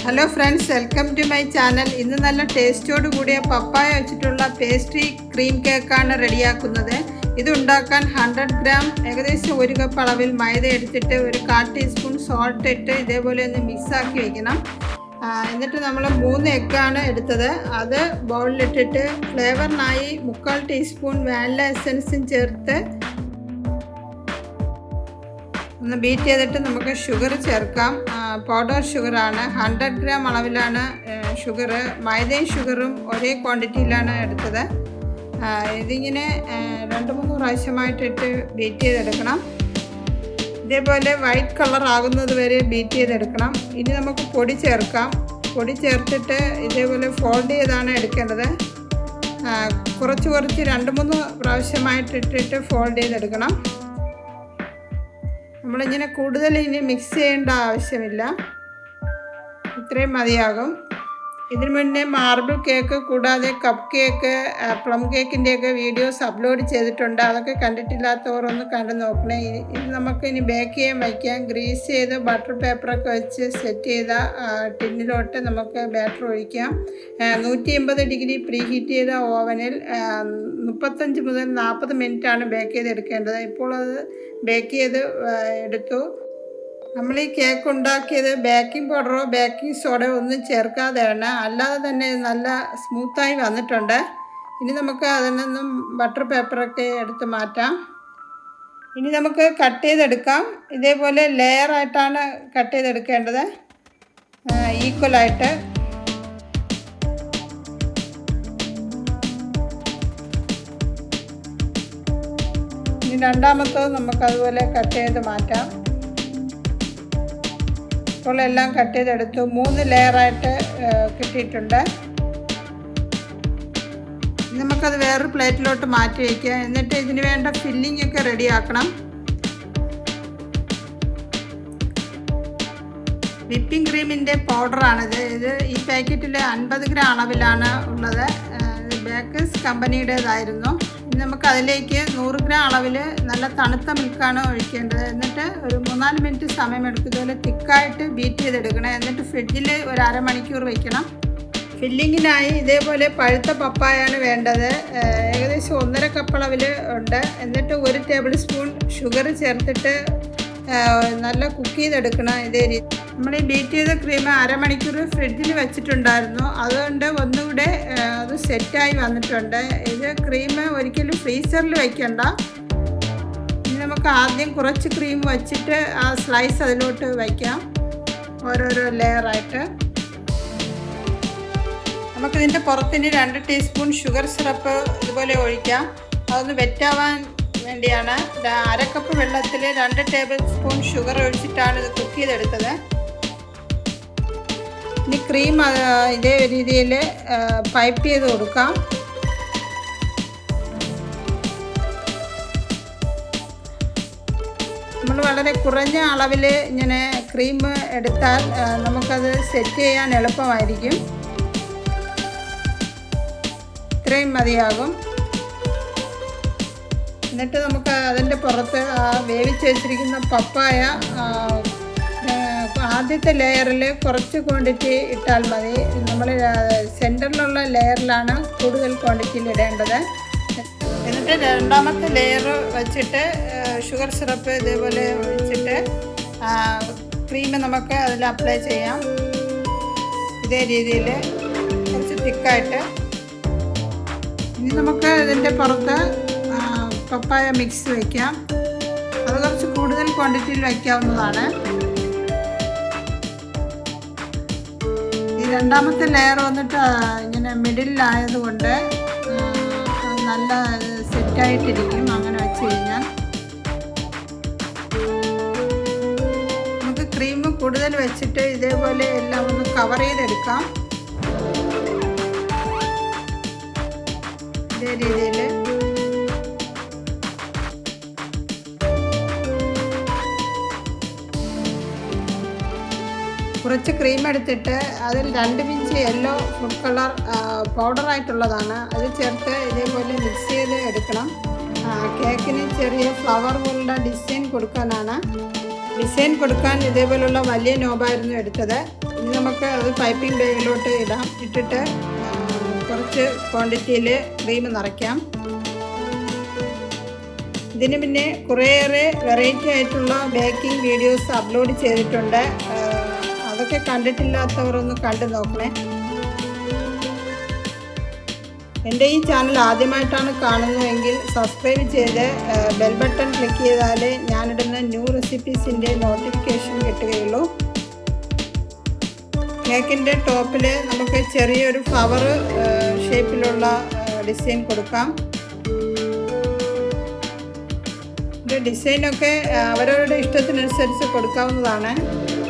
Hello friends, welcome to my channel. ഇന്ന് നല്ല ടേസ്റ്റോട് കൂടിയ പപ്പായ വെച്ചിട്ടുള്ള പേസ്ട്രി ക്രീം കേക്കാണ് റെഡിയാക്കുന്നത്. ഇത് ഉണ്ടാക്കാൻ 100 ഗ്രാം ഏകദേശം 1 കപ്പ് അളവിൽ മൈദ എടുത്തിട്ട് ഒരു 1/4 ടീസ്പൂൺ സോൾട്ട് ഇട്ട് ഇതേപോലെ ഒന്ന് മിക്സാക്കി വയ്ക്കണം. എന്നിട്ട് നമ്മൾ 3 എഗ്ഗാണ് എടുത്തത്. അത് ബൗളിലിട്ടിട്ട് ഫ്ലേവറിനായി 3/4 ടീസ്പൂൺ വാനില എസൻസും ചേർത്ത് ഒന്ന് ബീറ്റ് ചെയ്തിട്ട് നമുക്ക് ഷുഗർ ചേർക്കാം. പൗഡർ ഷുഗറാണ്, 100 ഗ്രാം അളവിലാണ് ഷുഗർ. മൈദയും ഷുഗറും ഒരേ ക്വാണ്ടിറ്റിയിലാണ് എടുത്തത്. ഇതിങ്ങനെ 2-3 പ്രാവശ്യമായിട്ടിട്ട് ബീറ്റ് ചെയ്തെടുക്കണം. ഇതേപോലെ വൈറ്റ് കളർ ആകുന്നത് വരെ ബീറ്റ് ചെയ്തെടുക്കണം. ഇനി നമുക്ക് പൊടി ചേർക്കാം. പൊടി ചേർത്തിട്ട് ഇതേപോലെ ഫോൾഡ് ചെയ്താണ് എടുക്കേണ്ടത്. കുറച്ച് 2-3 പ്രാവശ്യമായിട്ടിട്ടിട്ട് ഫോൾഡ് ചെയ്തെടുക്കണം. നമ്മളിങ്ങനെ കൂടുതൽ ഇനി മിക്സ് ചെയ്യേണ്ട ആവശ്യമില്ല, ഇത്രയും മതിയാകും. ഇതിനു മുന്നേ മാർബിൾ കേക്ക് കൂടാതെ കപ്പ് കേക്ക്, പ്ലം കേക്കിൻ്റെയൊക്കെ വീഡിയോസ് അപ്ലോഡ് ചെയ്തിട്ടുണ്ട്. അതൊക്കെ കണ്ടിട്ടില്ലാത്തവർ ഒന്ന് കണ്ടു നോക്കണേ. ഇത് നമുക്ക് ഇനി ബേക്ക് ചെയ്യാൻ വയ്ക്കാം. ഗ്രീസ് ചെയ്ത് ബട്ടർ പേപ്പറൊക്കെ വെച്ച് സെറ്റ് ചെയ്ത ടിന്നിലോട്ട് നമുക്ക് ബാറ്റർ ഒഴിക്കാം. 180 ഡിഗ്രി പ്രീ ഹീറ്റ് ചെയ്ത ഓവനിൽ 35 മുതൽ 40 മിനിറ്റാണ് ബേക്ക് ചെയ്തെടുക്കേണ്ടത്. ഇപ്പോൾ അത് ബേക്ക് ചെയ്ത് എടുത്തു. നമ്മൾ ഈ കേക്ക് ഉണ്ടാക്കിയത് ബേക്കിംഗ് പൗഡറോ ബേക്കിംഗ് സോഡയോ ഒന്നും ചേർക്കാതെയാണ്, അല്ലാതെ തന്നെ നല്ല സ്മൂത്തായി വന്നിട്ടുണ്ട്. ഇനി നമുക്ക് അതിൽ നിന്നും ബട്ടർ പേപ്പറൊക്കെ എടുത്ത് മാറ്റാം. ഇനി നമുക്ക് കട്ട് ചെയ്തെടുക്കാം. ഇതേപോലെ ലെയറായിട്ടാണ് കട്ട് ചെയ്തെടുക്കേണ്ടത്, ഈക്വലായിട്ട്. ഇനി രണ്ടാമത്തത് നമുക്കതുപോലെ കട്ട് ചെയ്ത് മാറ്റാം. ഇപ്പോൾ എല്ലാം കട്ട് ചെയ്തെടുത്തു. 3 ലെയറായിട്ട് കിട്ടിയിട്ടുണ്ട്. നമുക്കത് വേറൊരു പ്ലേറ്റിലോട്ട് മാറ്റി വയ്ക്കുക. എന്നിട്ട് ഇതിന് വേണ്ട ഫില്ലിംഗ് ഒക്കെ റെഡിയാക്കണം. വിപ്പിംഗ് ക്രീമിൻ്റെ പൗഡറാണിത്. ഈ പാക്കറ്റിൽ 50 ഗ്രാം അളവിലാണ് ഉള്ളത്. ബേക്കേഴ്സ് കമ്പനിയുടേതായിരുന്നു. ഇനി നമുക്ക് അതിലേക്ക് 100 ഗ്രാം അളവിൽ നല്ല തണുത്ത മിൽക്കാണ് ഒഴിക്കേണ്ടത്. എന്നിട്ട് ഒരു 3-4 മിനിറ്റ് സമയമെടുക്കും. ഇതുപോലെ തിക്കായിട്ട് ബീറ്റ് ചെയ്തെടുക്കണം. എന്നിട്ട് ഫ്രിഡ്ജിൽ ഒരു അരമണിക്കൂർ വയ്ക്കണം. ഫില്ലിങ്ങിനായി ഇതേപോലെ പഴുത്ത പപ്പായാണ് വേണ്ടത്. ഏകദേശം 1.5 കപ്പ് അളവിൽ ഉണ്ട്. എന്നിട്ട് 1 ടേബിൾ സ്പൂൺ ഷുഗർ ചേർത്തിട്ട് നല്ല കുക്ക് ചെയ്തെടുക്കണം. ഇതേ രീതി നമ്മൾ ഈ ബീറ്റ് ചെയ്ത ക്രീം അരമണിക്കൂർ ഫ്രിഡ്ജിൽ വെച്ചിട്ടുണ്ടായിരുന്നു. അതുകൊണ്ട് ഒന്നുകൂടെ അത് സെറ്റായി വന്നിട്ടുണ്ട്. ഇത് ക്രീം ഒരിക്കലും ഫ്രീസറിൽ വയ്ക്കണ്ട. ഇനി നമുക്ക് ആദ്യം കുറച്ച് ക്രീം വച്ചിട്ട് ആ സ്ലൈസ് അതിലോട്ട് വയ്ക്കാം, ഓരോരോ ലെയറായിട്ട്. നമുക്കിതിൻ്റെ പുറത്തിന് 2 ടീസ്പൂൺ ഷുഗർ സിറപ്പ് ഇതുപോലെ ഒഴിക്കാം. അതൊന്ന് വെറ്റാവാൻ വേണ്ടിയാണ്. 1/2 കപ്പ് വെള്ളത്തിൽ 2 ടേബിൾ സ്പൂൺ ഷുഗർ ഒഴിച്ചിട്ടാണ് ഇത് കുക്ക് ചെയ്തെടുത്തത്. ഇനി ക്രീം ഇതേ രീതിയിൽ പൈപ്പ് ചെയ്ത് കൊടുക്കാം. നമ്മൾ വളരെ കുറഞ്ഞ അളവിൽ ഇങ്ങനെ ക്രീം എടുത്താൽ നമുക്കത് സെറ്റ് ചെയ്യാൻ എളുപ്പമായിരിക്കും. ഇത്രയും മതിയാകും. എന്നിട്ട് നമുക്ക് അതിൻ്റെ പുറത്ത് വേവിച്ച് വെച്ചിരിക്കുന്ന പപ്പായ ആദ്യത്തെ ലെയറിൽ കുറച്ച് ക്വാണ്ടിറ്റി ഇട്ടാൽ മതി. നമ്മൾ സെൻറ്ററിലുള്ള ലെയറിലാണ് കൂടുതൽ ക്വാണ്ടിറ്റിയിൽ ഇടേണ്ടത്. എന്നിട്ട് രണ്ടാമത്തെ ലെയർ വെച്ചിട്ട് ഷുഗർ സിറപ്പ് ഇതേപോലെ ഒഴിച്ചിട്ട് ക്രീം നമുക്ക് അതിൽ അപ്ലൈ ചെയ്യാം. ഇതേ രീതിയിൽ കുറച്ച് തിക്കായിട്ട്. ഇനി നമുക്ക് ഇതിൻ്റെ പുറത്ത് പപ്പായ മിക്സ് വയ്ക്കാം. അത് കുറച്ച് കൂടുതൽ ക്വാണ്ടിറ്റിയിൽ വയ്ക്കാവുന്നതാണ്. ഈ രണ്ടാമത്തെ ലെയർ വന്നിട്ട് ഇങ്ങനെ മിഡിലായതുകൊണ്ട് നല്ല സെറ്റായിട്ടിരിക്കും അങ്ങനെ വെച്ച് കഴിഞ്ഞാൽ. നമുക്ക് ക്രീം കൂടുതൽ വെച്ചിട്ട് ഇതേപോലെ എല്ലാം ഒന്ന് കവർ ചെയ്തെടുക്കാം. ഇതേ രീതിയിൽ കുറച്ച് ക്രീം എടുത്തിട്ട് അതിൽ 2 പിഞ്ച് യെല്ലോ ഫുഡ് കളർ പൗഡറായിട്ടുള്ളതാണ്, അത് ചേർത്ത് ഇതേപോലെ മിക്സ് ചെയ്ത് എടുക്കണം. കേക്കിന് ചെറിയ ഫ്ലവർ പോലുള്ള ഡിസൈൻ കൊടുക്കാനാണ്. ഡിസൈൻ കൊടുക്കാൻ ഇതേപോലുള്ള വലിയ നോബായിരുന്നു എടുത്തത്. ഇനി ഇനി നമുക്ക് അത് പൈപ്പിംഗ് ബാഗിലോട്ട് ഇടാം. ഇട്ടിട്ട് കുറച്ച് ക്വാണ്ടിറ്റിയിൽ ക്രീം നിറയ്ക്കാം. ഇതിന് പിന്നെ കുറേയേറെ വെറൈറ്റി ആയിട്ടുള്ള ബേക്കിംഗ് വീഡിയോസ് അപ്ലോഡ് ചെയ്തിട്ടുണ്ട്. അതൊക്കെ കണ്ടിട്ടില്ലാത്തവർ ഒന്ന് കണ്ടു നോക്കണേ. എൻ്റെ ഈ ചാനൽ ആദ്യമായിട്ടാണ് കാണുന്നതെങ്കിൽ സബ്സ്ക്രൈബ് ചെയ്ത് ബെൽ ബട്ടൺ ക്ലിക്ക് ചെയ്താലേ ഞാനിടുന്ന ന്യൂ റെസിപ്പീസിൻ്റെ നോട്ടിഫിക്കേഷൻ കിട്ടുകയുള്ളൂ. കേക്കിൻ്റെ ടോപ്പിൽ നമുക്ക് ചെറിയൊരു ഫ്ലവർ ഷേപ്പിലുള്ള ഡിസൈൻ കൊടുക്കാം. ഡിസൈനൊക്കെ അവരവരുടെ ഇഷ്ടത്തിനനുസരിച്ച് കൊടുക്കാവുന്നതാണ്.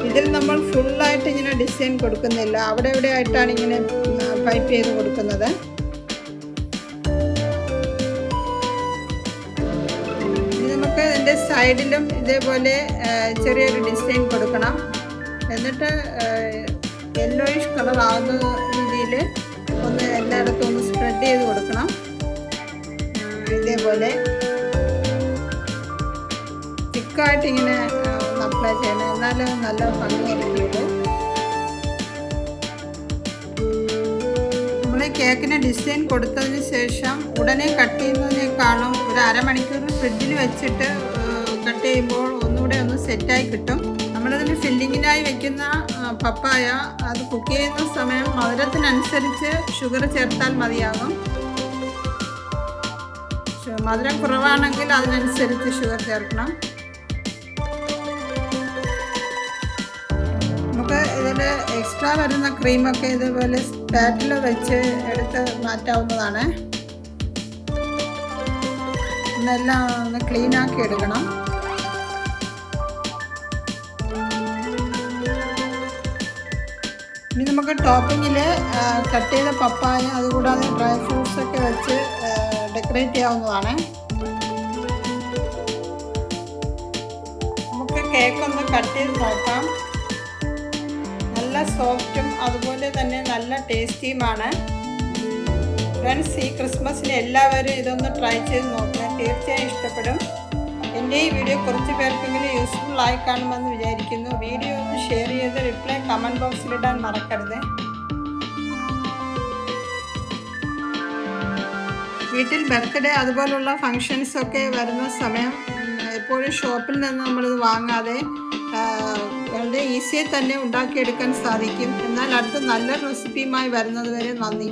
ഇതിൽ നമ്മൾ ഫുള്ളായിട്ട് ഇങ്ങനെ ഡിസൈൻ കൊടുക്കുന്നില്ല, അവിടെ ഇവിടെ ആയിട്ടാണ് ഇങ്ങനെ പൈപ്പ് ചെയ്ത് കൊടുക്കുന്നത്. ഇനി നമുക്ക് ഇതിൻ്റെ സൈഡിലും ഇതേപോലെ ചെറിയൊരു ഡിസൈൻ കൊടുക്കണം. എന്നിട്ട് യെല്ലോയിഷ് കളർ ആകുന്ന രീതിയിൽ ഒന്ന് എല്ലായിടത്തും ഒന്ന് സ്പ്രെഡ് ചെയ്ത് കൊടുക്കണം. ഇതേപോലെ തിക്കായിട്ട് ഇങ്ങനെ അപ്ലൈ ചെയ്യണം, എന്നാലും നല്ല ഭംഗിയായിരിക്കുള്ളൂ. നമ്മൾ കേക്കിന് ഡിസൈൻ കൊടുത്തതിന് ശേഷം ഉടനെ കട്ട് ചെയ്യുന്നതിനേക്കാളും ഒരു അരമണിക്കൂർ ഫ്രിഡ്ജിൽ വെച്ചിട്ട് കട്ട് ചെയ്യുമ്പോൾ ഒന്നുകൂടെ ഒന്ന് സെറ്റായി കിട്ടും. നമ്മളതിന് ഫില്ലിങ്ങിനായി വെക്കുന്ന പപ്പായ അത് കുക്ക് ചെയ്യുന്ന സമയം മധുരത്തിനനുസരിച്ച് ഷുഗർ ചേർത്താൽ മതിയാകും. മധുരം കുറവാണെങ്കിൽ അതിനനുസരിച്ച് ഷുഗർ ചേർക്കണം. നമുക്ക് ഇതിൽ എക്സ്ട്രാ വരുന്ന ക്രീമൊക്കെ ഇതുപോലെ സ്പാറ്റിൽ വെച്ച് എടുത്ത് മാറ്റാവുന്നതാണ്. ഇതെല്ലാം ഒന്ന് ക്ലീനാക്കി എടുക്കണം. ഇനി നമുക്ക് ടോപ്പിങ്ങിൽ കട്ട് ചെയ്ത പപ്പായ അതുകൂടാതെ ഡ്രൈ ഫ്രൂട്ട്സൊക്കെ വെച്ച് ഡെക്കറേറ്റ് ചെയ്യാവുന്നതാണ്. നമുക്ക് കേക്കൊന്ന് കട്ട് ചെയ്ത് നോക്കാം. നല്ല സോഫ്റ്റും അതുപോലെ തന്നെ നല്ല ടേസ്റ്റിയുമാണ്. ഫ്രണ്ട്സ്, ഈ ക്രിസ്മസിന് എല്ലാവരും ഇതൊന്ന് ട്രൈ ചെയ്ത് നോക്കുക, തീർച്ചയായും ഇഷ്ടപ്പെടും. എൻ്റെ ഈ വീഡിയോ കുറച്ച് പേർക്കെങ്കിലും യൂസ്ഫുൾ ആയി കാണുമെന്ന് വിചാരിക്കുന്നു. വീഡിയോ ഒന്ന് ഷെയർ ചെയ്ത് റിപ്ലൈ കമൻറ്റ് ബോക്സിലിടാൻ മറക്കരുത്. വീട്ടിൽ ബർത്ത്ഡേ അതുപോലുള്ള ഫങ്ഷൻസൊക്കെ വരുന്ന സമയം എപ്പോഴും ഷോപ്പിൽ നിന്ന് നമ്മളിത് വാങ്ങാതെ വളരെ ഈസിയായി തന്നെ ഉണ്ടാക്കിയെടുക്കാൻ സാധിക്കും. എന്നാൽ അടുത്ത നല്ലൊരു റെസിപ്പിയുമായി വരുന്നത് വരെ നന്ദി.